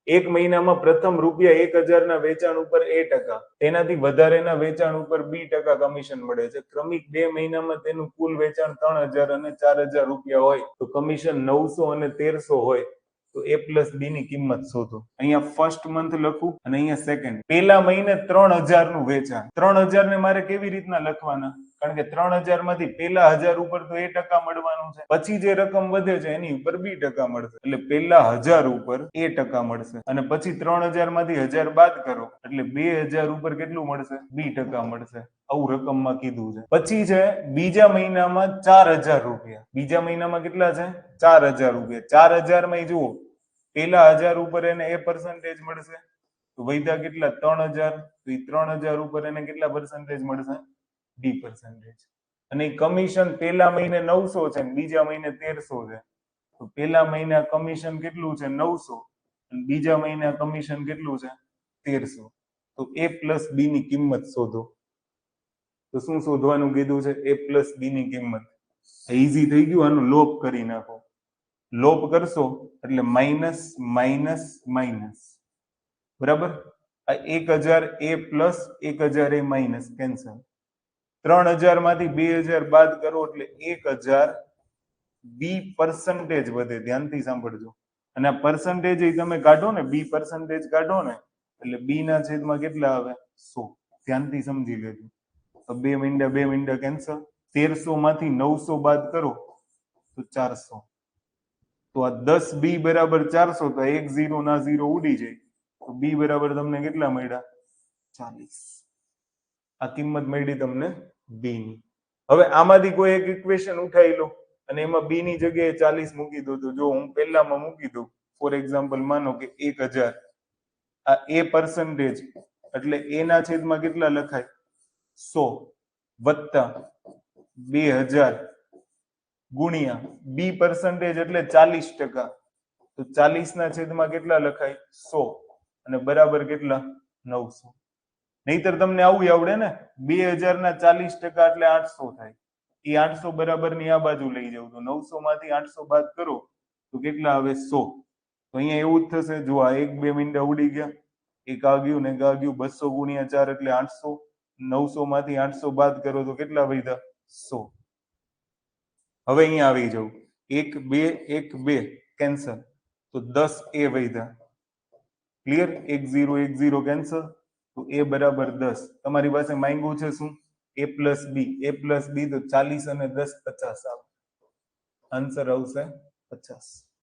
એક મહિનામાં પ્રથમ ₹1000 ના વેચાણ ઉપર A%, તેનાથી વધારેના વેચાણ ઉપર B% કમિશન મળે છે. ક્રમિક 2 મહિનામાં તેનું કુલ વેચાણ 3000 અને 4000 રૂપિયા હોય તો કમિશન 900 અને 1300 હોય તો A+B ની કિંમત શોધો. અહીંયા ફર્સ્ટ મંથ લખું અને અહીંયા સેકન્ડ. પેલા મહિને 3000 નું વેચાણ. 3000 ને મારે કેવી રીતના લખવાના? કારણ કે 3000 માંથી પેલા 1000 ઉપર તો A% મળવાનું છે, પછી જે રકમ વધે છે એની ઉપર B% મળશે. એટલે પેલા 1000 ઉપર A% મળશે અને પછી 3000 માંથી 1000 બાદ કરો એટલે 2000 ઉપર કેટલું મળશે? B% મળશે. આવું રકમમાં કીધું છે. પછી છે બીજા મહિનામાં 4000 રૂપિયા. બીજા મહિનામાં કેટલા છે? 4000 રૂપિયા. 4000 માં જુઓ પેલા 1000 ઉપર એને A% મળશે તો વૈધા કેટલા? 3000. તો એ 3000 ઉપર એને કેટલા percentage મળશે? B%. અને કમિશન પેલા મહિને 900 છે અને બીજા મહિને 1300 છે તો પેલા મહિના કમિશન કેટલું છે? 900 અને બીજા મહિના કમિશન કેટલું છે? 1300. તો A+B ની કિંમત શોધો. તો શું શોધવાનું કીધું છે? A+B ની કિંમત. ઈઝી થઈ ગયું. આનું લોપ કરી નાખો. લોપ કરશો એટલે માઇનસ માઇનસ માઇનસ. બરાબર? આ 1000 A plus 1000 A minus cancel. 3000 માંથી 2000 બાદ કરો એટલે 1000 B% વધે. ધ્યાનથી સાંભળજો. અને આ percentage તમે કાઢો ને, B% કાઢો ને એટલે B ના છેદમાં કેટલા આવે? 100. ધ્યાનથી સમજી લેજો. તો 2 મીંડા કેન્સલ. 1300 માંથી 900 બાદ કરો તો 400. તો આ 10B બરાબર 400. તો 1 0 ના 0 ઉડી જાય તો B બરાબર તમને કેટલા મળ્યા? 40. આ કિંમત મળી તમને B ની. હવે આમાંથી કોઈ એક ઇક્વેશન ઉઠાવી લો અને એમાં B ની જગ્યાએ 40 મૂકી દો. તો જો હું પહેલામાં મૂકી દઉં, ફોર એક્ઝામ્પલ માનો કે 1000. આ A% એટલે A ના છેદમાં કેટલા લખાય? 100 વત્તા 2000 ગુણ્યા B% એટલે 40%. તો 40 ના છેદમાં કેટલા લખાય? 100 અને બરાબર કેટલા? 900. નહીતર તમને આવું આવડે ને, 2000 ના 40% એટલે 800 થાય. એ 800 બરાબર ની આ બાજુ લઈ જાવ તો 900 માંથી 800 બાદ કરો તો કેટલા આવે? 100. તો અહીંયા એવું જ થશે. જો આ 1 2 મીંડા ઉડી ગયા, એક આ ગયું ને એક આ ગયું. 200 ગુણ્યા 4 એટલે 800. 900 માંથી 800 બાદ કરો તો કેટલા વધ્યા? 100. હવે અહીંયા આવી જાવ. 1 2 1 2 કેન્સલ. તો 10A વધ્યા. ક્લિયર? 1 0 1 0 કેન્સલ. તો A બરાબર 10. તમારી પાસે માંગ્યું છે શું? A+B. A+B તો 40 અને 10 50 આવે. આન્સર આવશે 50.